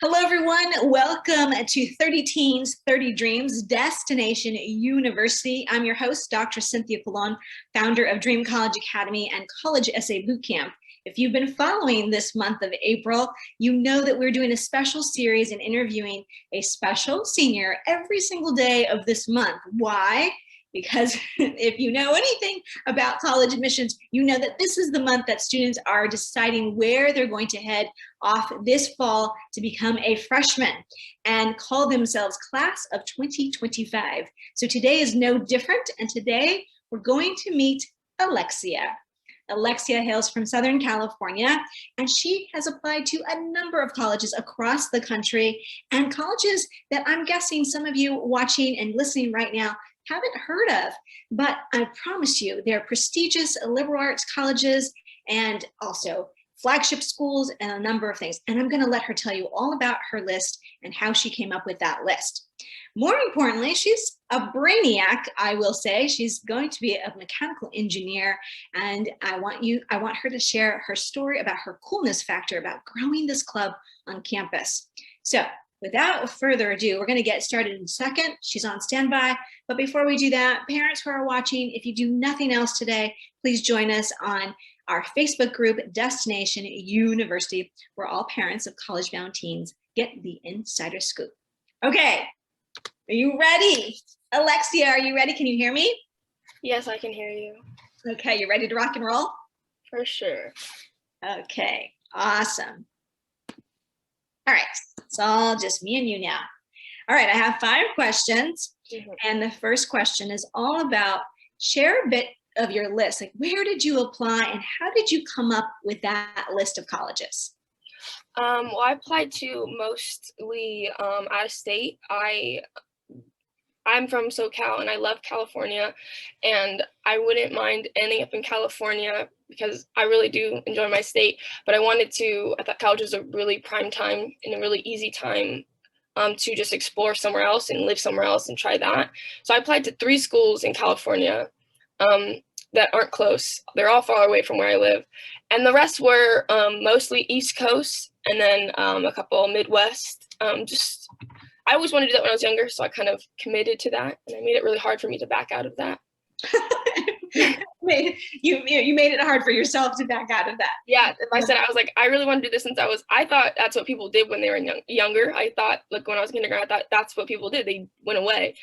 Hello, everyone. Welcome to 30 Teens, 30 Dreams, Destination University. I'm your host, Dr. Cynthia Colon, founder of Dream College Academy and College Essay Bootcamp. If you've been following this month of April, you know that we're doing a special series and interviewing a special senior every single day of this month. Why? Because if you know anything about college admissions, you know that this is the month that students are deciding where they're going to head off this fall to become a freshman and call themselves Class of 2025. So today is no different, and today we're going to meet Alexia. Alexia hails from Southern California, and she has applied to a number of colleges across the country, and colleges that I'm guessing some of you watching and listening right now haven't heard of, but I promise you they're prestigious liberal arts colleges and also flagship schools and a number of things. And I'm going to let her tell you all about her list and how she came up with that list. More importantly, she's a brainiac, I will say. She's going to be a mechanical engineer, and I want her to share her story about her coolness factor about growing this club on campus. So without further ado, we're going to get started in a second. She's on standby. But before we do that, parents who are watching, if you do nothing else today, please join us on our Facebook group, Destination University, where all parents of college-bound teens get the insider scoop. Okay, are you ready? Alexia, are you ready? Can you hear me? Yes, I can hear you. Okay, you ready to rock and roll? For sure. Okay, awesome. All right, it's all just me and you now. All right, I have 5 questions. And the first question is all about share a bit of your list. Like, where did you apply and how did you come up with that list of colleges? Well, I applied to mostly out of state. I'm from SoCal and I love California, and I wouldn't mind ending up in California because I really do enjoy my state, but I thought college was a really prime time and a really easy time to just explore somewhere else and live somewhere else and try that. So I applied to 3 schools in California that aren't close. They're all far away from where I live. And the rest were mostly East Coast and then a couple Midwest. I always wanted to do that when I was younger, so I kind of committed to that, and I made it really hard for me to back out of that. You made it hard for yourself to back out of that. Yeah, I was like, I really want to do this since I thought that's what people did when they were younger. I thought, like, when I was kindergarten, I thought that's what people did. They went away.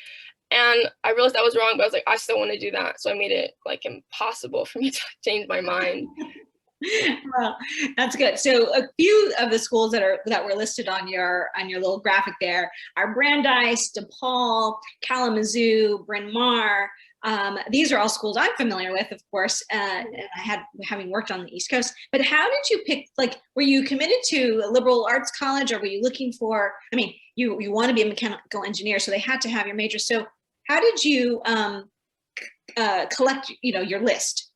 And I realized that was wrong, but I was like, I still want to do that. So I made it like impossible for me to change my mind. Well, that's good. So a few of the schools that were listed on your little graphic there are Brandeis, DePaul, Kalamazoo, Bryn Mawr. These are all schools I'm familiar with, of course, and having worked on the East Coast. But how did you pick? Like, were you committed to a liberal arts college, or were you looking for? I mean, you want to be a mechanical engineer, so they had to have your major. So how did you collect, your list?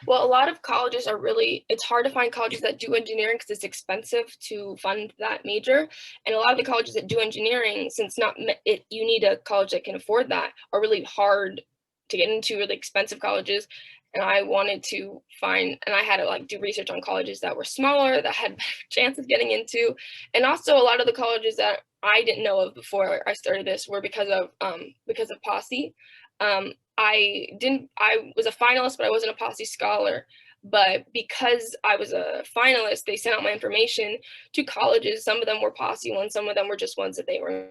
Well, a lot of colleges it's hard to find colleges that do engineering because it's expensive to fund that major. And a lot of the colleges that do engineering, since you need a college that can afford that, are really hard to get into, really expensive colleges. And I wanted to find, and I had to do research on colleges that were smaller, that had better chance of getting into. And also a lot of the colleges that I didn't know of before I started this were because of Posse. I was a finalist, but I wasn't a Posse scholar. But because I was a finalist, they sent out my information to colleges. Some of them were Posse ones, some of them were just ones that they were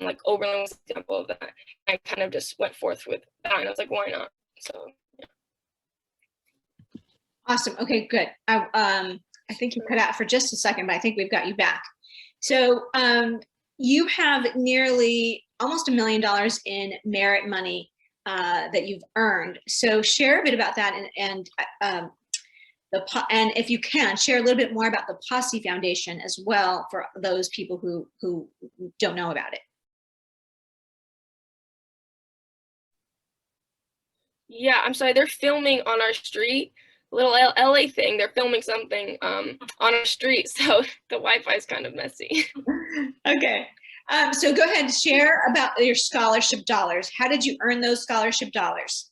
like Oberlin was an example of that. I kind of just went forth with that, and I was like, why not? So yeah. Awesome. Okay, good. I think you cut out for just a second, but I think we've got you back. So you have nearly almost $1 million in merit money that you've earned. So share a bit about that, and if you can, share a little bit more about the Posse Foundation as well for those people who don't know about it. Yeah, I'm sorry, they're filming on our street, little LA thing. They're filming something on our street, so the Wi-Fi is kind of messy. Okay. So go ahead and share about your scholarship dollars. How did you earn those scholarship dollars?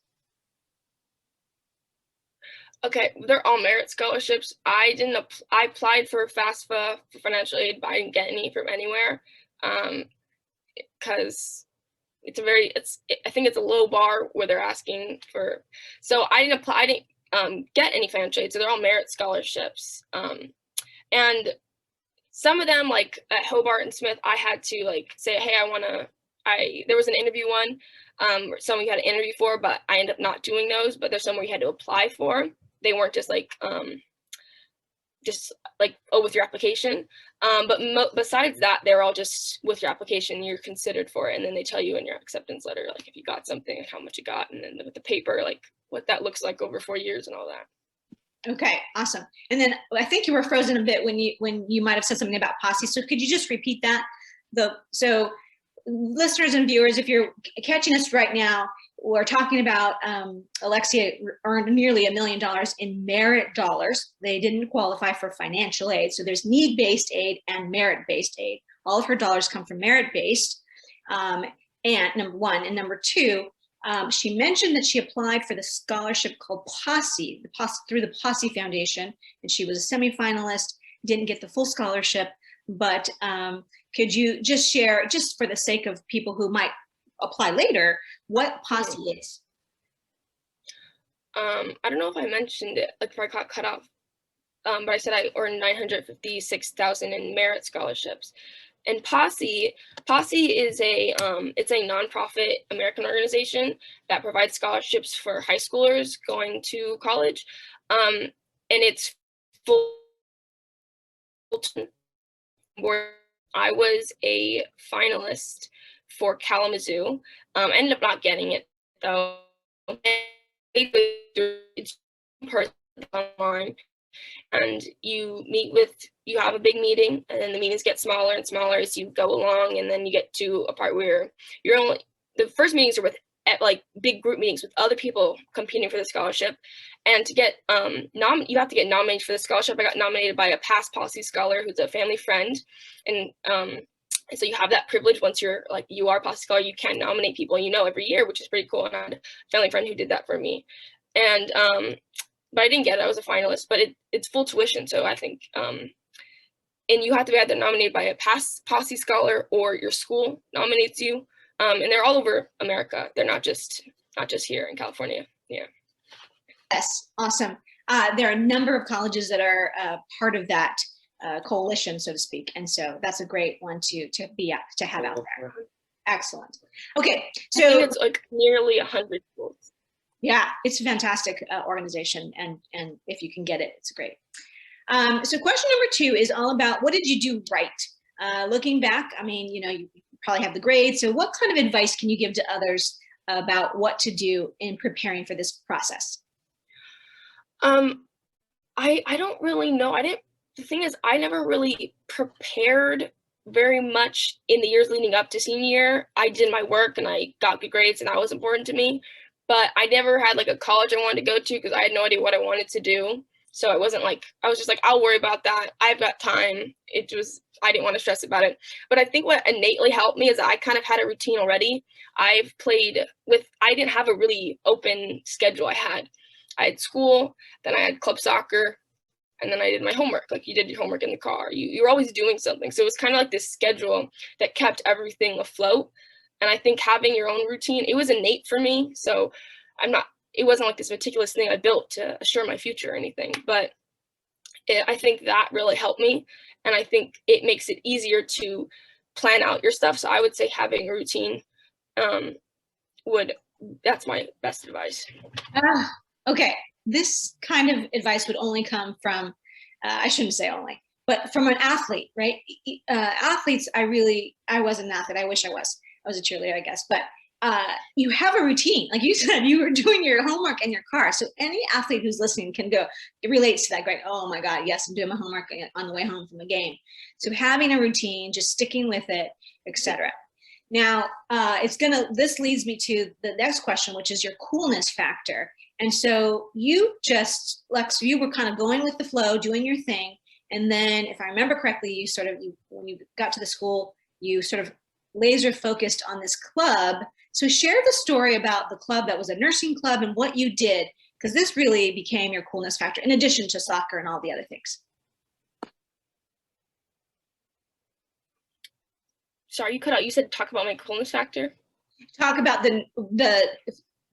Okay, they're all merit scholarships. I applied for FAFSA for financial aid, but I didn't get any from anywhere, because I think it's a low bar where they're asking for. So I didn't apply. I didn't get any financial aid. So they're all merit scholarships. And some of them, like at Hobart and Smith, I had to like say, hey, there was an interview one, some you had to interview for, but I ended up not doing those. But there's some where you had to apply for. They weren't just like oh, with your application. But besides that, they're all just with your application, you're considered for it. And then they tell you in your acceptance letter, like if you got something, how much you got, and then with the paper, like what that looks like over 4 years and all that. Okay, awesome. And then I think you were frozen a bit when you might have said something about Posse. So could you just repeat that? So listeners and viewers, if you're catching us right now, we're talking about Alexia earned nearly $1 million in merit dollars. They didn't qualify for financial aid. So there's need-based aid and merit-based aid. All of her dollars come from merit-based, and number one. And number two, she mentioned that she applied for the scholarship called Posse, through the Posse Foundation, and she was a semifinalist, didn't get the full scholarship, but could you just share, just for the sake of people who might apply later, what Posse is? I don't know if I mentioned it, like if I got cut off, but I said I earned $956,000 in merit scholarships. And Posse is it's a nonprofit American organization that provides scholarships for high schoolers going to college, and it's full. Where I was a finalist for Kalamazoo, I ended up not getting it though. It's person online. And you have a big meeting, and then the meetings get smaller and smaller as you go along, and then you get to a part where the first meetings are at like big group meetings with other people competing for the scholarship. And to get you have to get nominated for the scholarship. I got nominated by a past Posse scholar who's a family friend, and so you have that privilege once you are a Posse scholar. You can nominate people every year, which is pretty cool. And I had a family friend who did that for me, and but I didn't get it. I was a finalist, but it's full tuition. So I think, and you have to be either nominated by a past Posse scholar or your school nominates you. And they're all over America. They're not just here in California. Yeah. Yes, awesome. There are a number of colleges that are part of that coalition, so to speak. And so that's a great one to have out there. Excellent. Okay, so I think it's like nearly 100 schools. Yeah, it's a fantastic organization, and if you can get it, it's great. So question number 2 is all about, what did you do right? Looking back, I mean, you probably have the grades. So what kind of advice can you give to others about what to do in preparing for this process? I don't really know. The thing is, I never really prepared very much in the years leading up to senior year. I did my work and I got good grades, and that was important to me. But I never had like a college I wanted to go to because I had no idea what I wanted to do. So it wasn't like, I was just like, I'll worry about that. I've got time. I didn't want to stress about it. But I think what innately helped me is I kind of had a routine already. I didn't have a really open schedule. I had school, then I had club soccer, and then I did my homework. Like you did your homework in the car. You're always doing something. So it was kind of like this schedule that kept everything afloat. And I think having your own routine, it was innate for me. So it wasn't like this meticulous thing I built to assure my future or anything, but I think that really helped me. And I think it makes it easier to plan out your stuff. So I would say having a routine that's my best advice. Okay. This kind of advice would only come from, I shouldn't say only, but from an athlete, right? Athletes, I was an athlete. I wish I was. I was a cheerleader, I guess, but you have a routine. Like you said, you were doing your homework in your car. So any athlete who's listening it relates to that. Great. Oh my God. Yes. I'm doing my homework on the way home from the game. So having a routine, just sticking with it, etc. Now, this leads me to the next question, which is your coolness factor. And so Lex, you were kind of going with the flow, doing your thing. And then if I remember correctly, when you got to the school, you sort of laser focused on this club. So share the story about the club that was a nursing club and what you did Because this really became your coolness factor in addition to soccer and all the other things. Sorry, you cut out. You said talk about my coolness factor. Talk about the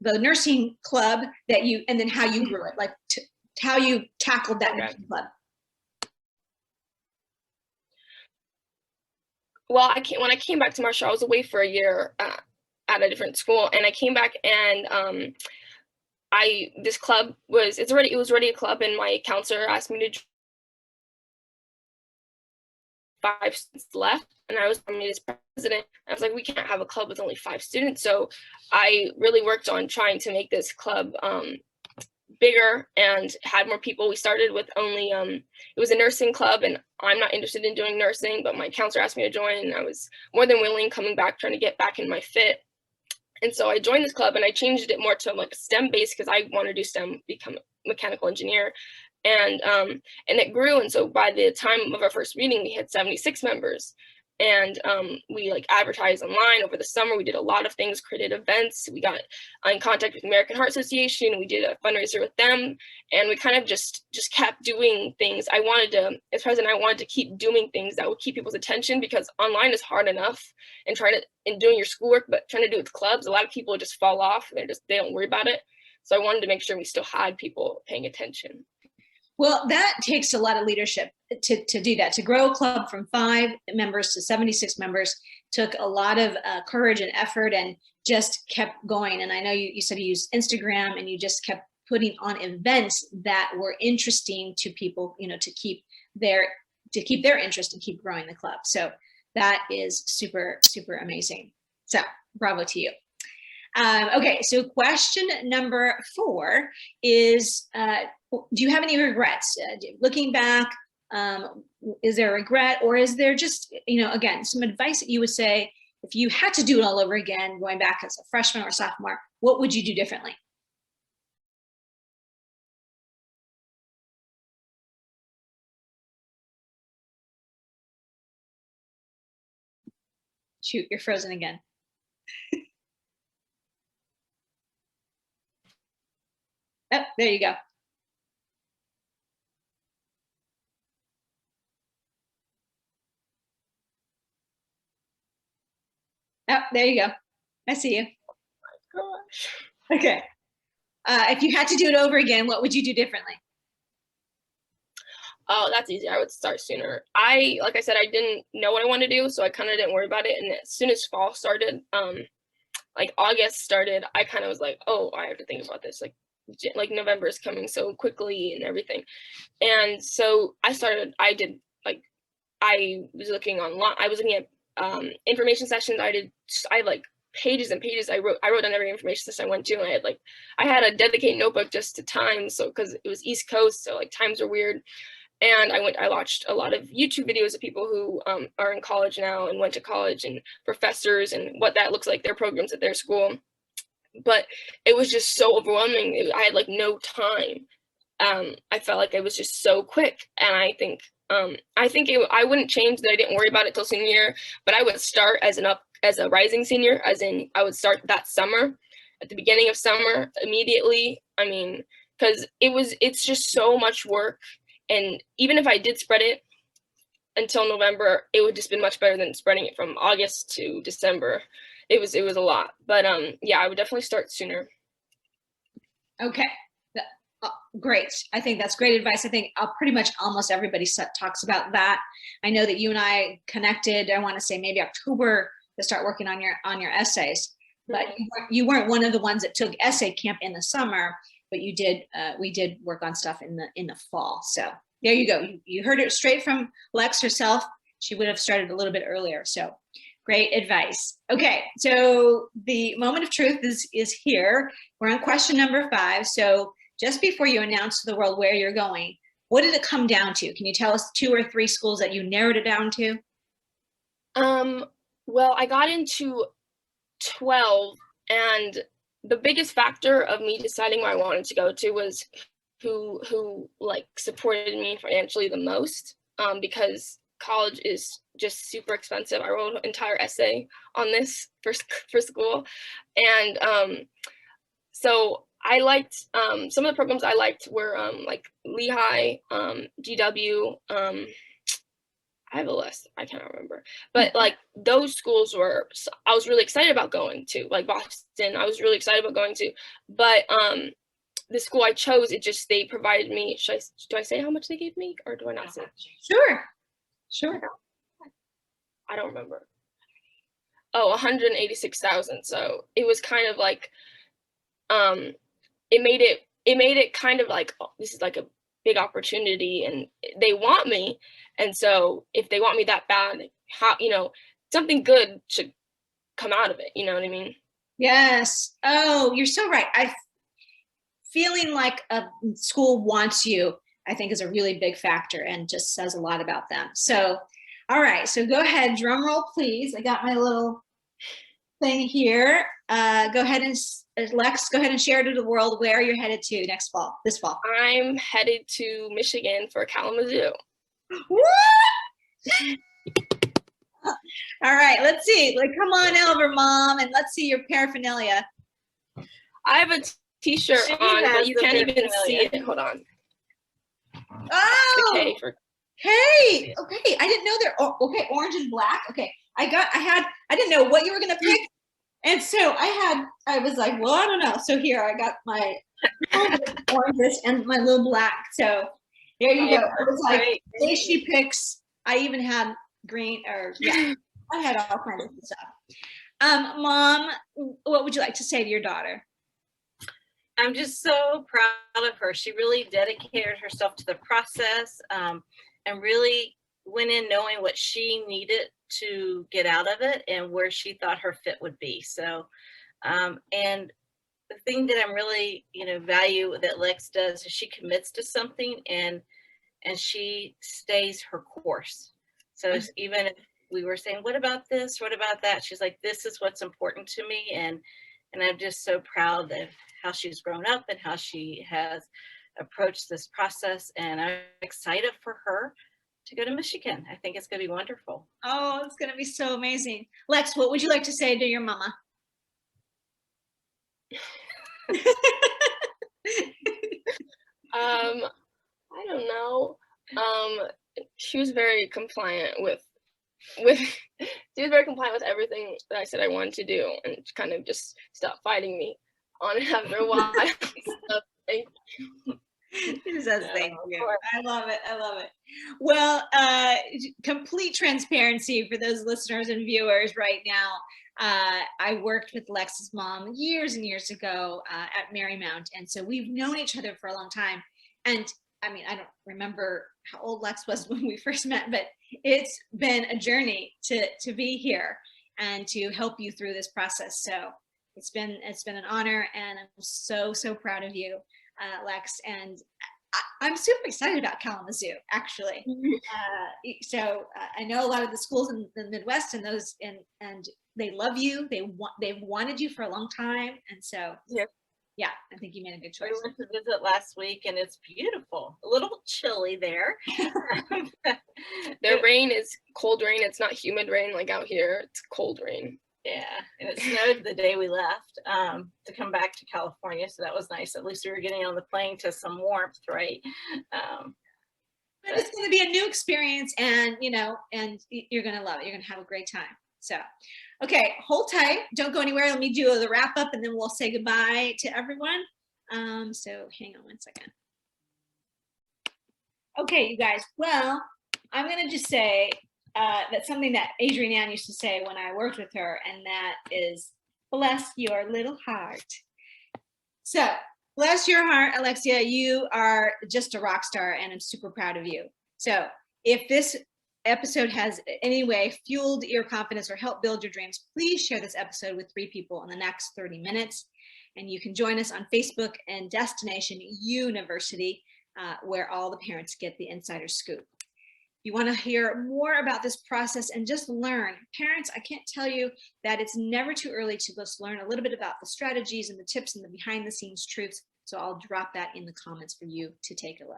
nursing club that you, and then how you grew it, like how you tackled that nursing club. Well, when I came back to Marshall, I was away for a year at a different school, and I came back, and this club was already a club, and my counselor asked me to 5 students left, and I was nominated as president. I was like, we can't have a club with only 5 students. So I really worked on trying to make this club bigger and had more people. We started with only, it was a nursing club, and I'm not interested in doing nursing, but my counselor asked me to join, and I was more than willing, coming back, trying to get back in my fit. And so I joined this club, and I changed it more to like a STEM base because I want to do STEM, become a mechanical engineer. And it grew. And so by the time of our first meeting, we had 76 members. And we like advertised online over the summer. We did a lot of things, created events. We got in contact with American Heart Association. We did a fundraiser with them, and we kind of just kept doing things. As president, I wanted to keep doing things that would keep people's attention, because online is hard enough and doing your schoolwork, but trying to do it with clubs, a lot of people just fall off. They don't worry about it. So I wanted to make sure we still had people paying attention. Well, that takes a lot of leadership to do that. To grow a club from 5 members to 76 members took a lot of courage and effort, and just kept going. And I know you said you used Instagram, and you just kept putting on events that were interesting to people, to keep their interest and keep growing the club. So that is super, super amazing. So bravo to you. Okay, so question number 4 is, do you have any regrets? Looking back, is there a regret, or is there just, again, some advice that you would say, if you had to do it all over again, going back as a freshman or sophomore, what would you do differently? Shoot, you're frozen again. Oh, there you go. Oh, there you go. I see you. Oh my gosh. Okay. If you had to do it over again, what would you do differently? Oh, that's easy. I would start sooner. Like I said, I didn't know what I wanted to do, so I kind of didn't worry about it. And as soon as fall started, like August started, I kind of was like, oh, I have to think about this. Like November is coming so quickly and everything. And so I was looking online. I was looking at information sessions. I had like pages and pages. I wrote down every information session I went to, and I had a dedicated notebook just to time. So because it was East Coast, so like times are weird. And I watched a lot of YouTube videos of people who are in college now and went to college, and professors, and what that looks like, their programs at their school. But it was just so overwhelming. I had like no time. I felt like it was just so quick. And I think I wouldn't change that I didn't worry about it till senior year, but I would start as a rising senior, as in I would start that summer, at the beginning of summer, immediately. I mean, because it's just so much work. And even if I did spread it until November, it would just been much better than spreading it from August to December. It was a lot, but yeah, I would definitely start sooner. Okay, great. I think that's great advice. I think pretty much almost everybody talks about that. I know that you and I connected, I want to say maybe October, to start working on your essays, but you weren't one of the ones that took essay camp in the summer, but you did. We did work on stuff in the fall. So there you go. You heard it straight from Lex herself. She would have started a little bit earlier. So great advice. Okay, so the moment of truth is here. We're on question number 5. So just before you announce to the world where you're going, what did it come down to? Can you tell us 2 or 3 schools that you narrowed it down to? Well, I got into 12, and the biggest factor of me deciding where I wanted to go to was who like supported me financially the most, because college is just super expensive. I wrote an entire essay on this for school, and so I liked some of the programs I liked were like Lehigh, GW. I have a list. I can't remember, but like those schools were. I was really excited about going to, like Boston. I was really excited about going to, but the school I chose, they provided me. Do I say how much they gave me, or do I not say? Sure. I don't remember. Oh, 186,000. So it was kind of like, it made it kind of like, oh, this is like a big opportunity, and they want me, and so if they want me that bad, how, something good should come out of it. You know what I mean? Yes. Oh, you're so right. Feeling like a school wants you, I think, is a really big factor and just says a lot about them. So, all right. So go ahead, drum roll, please. I got my little thing here. Go ahead and Lex, go ahead and share to the world where you're headed to this fall. I'm headed to Michigan for Kalamazoo. All right, let's see. Like, come on over, Mom, and let's see your paraphernalia. I have a t-shirt on, but you can't even see it. Hold on. Oh, the K for hey, okay. I didn't know there. Oh, okay, orange and black. Okay, I didn't know what you were gonna pick, and so I was like, well, I don't know. So here I got my oranges and my little black. So there you go. I was like, say she picks. I even had green, or yeah, I had all kinds of stuff. Mom, what would you like to say to your daughter? I'm just so proud of her. She really dedicated herself to the process, and really went in knowing what she needed to get out of it and where she thought her fit would be. So, and the thing that I'm really, value that Lex does is she commits to something and she stays her course. So even if we were saying, what about this? What about that? She's like, this is what's important to me. And I'm just so proud of how she's grown up and how she has approached this process. And I'm excited for her to go to Michigan. I think it's going to be wonderful. Oh, it's going to be so amazing. Lex, what would you like to say to your mama? I don't know. She was very compliant with she was very compliant with everything that I said I wanted to do, and kind of just stopped fighting me on it after a while. So, thank you. She says thank you. I love it. I love it. Well, complete transparency for those listeners and viewers right now. I worked with Lex's mom years and years ago at Marymount, and so we've known each other for a long time. And I mean, I don't remember how old Lex was when we first met, but it's been a journey to be here and to help you through this process. So it's been an honor, and I'm so proud of you, Lex. And I'm super excited about Kalamazoo, actually. So I know a lot of the schools in the Midwest and those, and they love you. They've wanted you for a long time, and so yeah, I think you made a good choice. We went to visit last week, and it's beautiful. A little chilly there. Their rain is cold rain. It's not humid rain like out here. It's cold rain. Yeah, and it snowed the day we left to come back to California, so that was nice. At least we were getting on the plane to some warmth, right? But it's going to be a new experience, and and you're going to love it. You're going to have a great time. So, okay, hold tight. Don't go anywhere. Let me do the wrap up, and then we'll say goodbye to everyone. So hang on one second. Okay, you guys. Well, I'm going to just say that's something that Adrienne Ann used to say when I worked with her, and that is, bless your little heart. So, bless your heart, Alexia. You are just a rock star, and I'm super proud of you. So, if this episode has in any way fueled your confidence or helped build your dreams, please share this episode with 3 people in the next 30 minutes. And you can join us on Facebook and Destination YOUniversity, where all the parents get the insider scoop. If you want to hear more about this process and just learn, parents, I can't tell you that it's never too early to just learn a little bit about the strategies and the tips and the behind the scenes truths. So I'll drop that in the comments for you to take a look.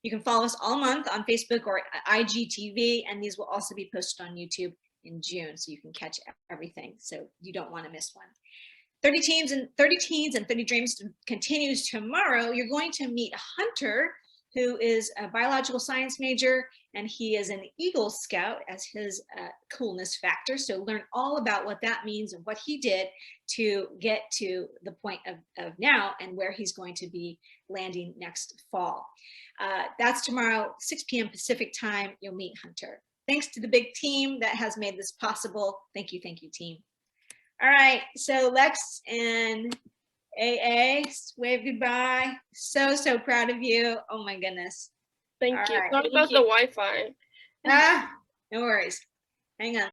You can follow us all month on Facebook or IGTV, and these will also be posted on YouTube in June, so you can catch everything. So you don't want to miss one. 30 teens and 30 Dreams continues tomorrow. You're going to meet Hunter, who is a biological science major, and he is an Eagle Scout as his coolness factor. So learn all about what that means and what he did to get to the point of now and where he's going to be landing next fall. That's tomorrow, 6 p.m. Pacific time. You'll meet Hunter. Thanks to the big team that has made this possible. Thank you, team. All right, so Lex and AA, wave goodbye. So proud of you. Oh my goodness. Thank All you. right. What about the Wi-Fi? No worries. Hang on.